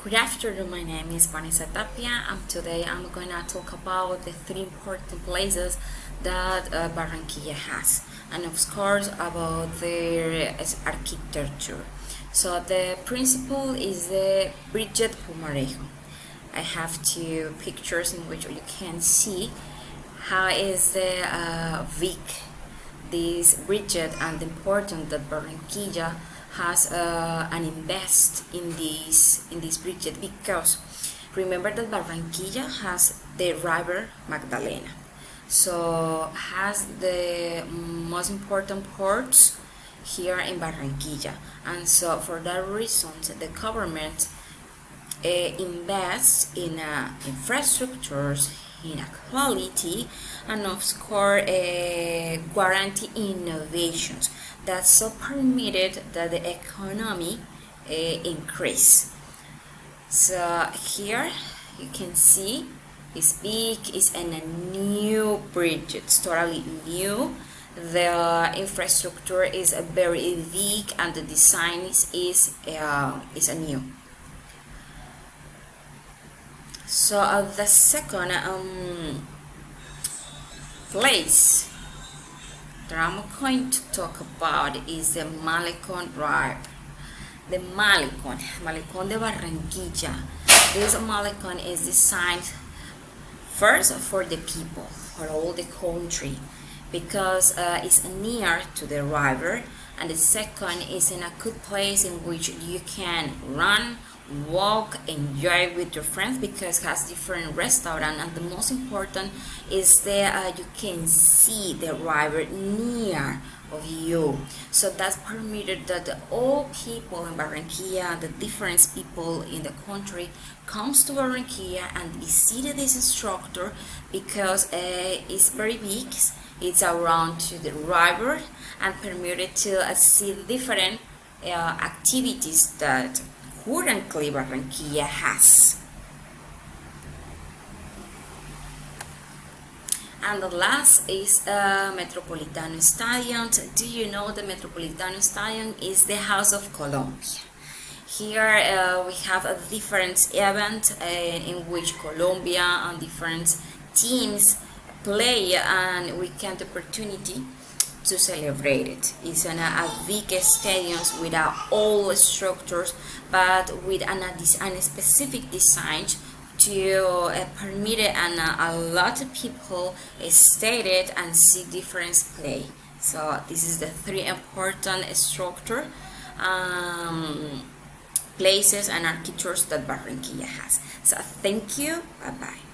Good afternoon, my name is Vanessa Tapia, and today I'm going to talk about the three important places that Barranquilla has, and of course about their architecture. So the principal is the Bridget Pumarejo. I have two pictures in which you can see how is the Vic, this bridge, and the important that Barranquilla has and invest in this bridge, because remember that Barranquilla has the river Magdalena, so has the most important ports here in Barranquilla, and so for that reason the government invest in infrastructures, in a quality, and of course guarantee innovations that so permitted that the economy increase. So here you can see it's big, it's in a new bridge, it's totally new. The infrastructure is very big and the design is a new. So the second place that I'm going to talk about is the Malecon Drive. The Malecon de Barranquilla. This Malecon is designed first for the people, for all the country, because it's near to the river, and the second is in a good place in which you can run, walk, enjoy with your friends, because it has different restaurants, and the most important is that you can see the river near of you. So that's permitted that all people in Barranquilla, the different people in the country, comes to Barranquilla and visit this structure, because it's very big. It's around to the river and permitted to see different activities that currently Barranquilla has. And the last is Metropolitano Stadium. Do you know the Metropolitano Stadium is the House of Colombia? Here we have a different event in which Colombia and different teams play, and we get the opportunity to celebrate it. It's a big stadium without all structures, but with a specific design to permit it, and a lot of people stayed and see different play. So this is the three important structure places and architectures that Barranquilla has. So thank you, bye bye.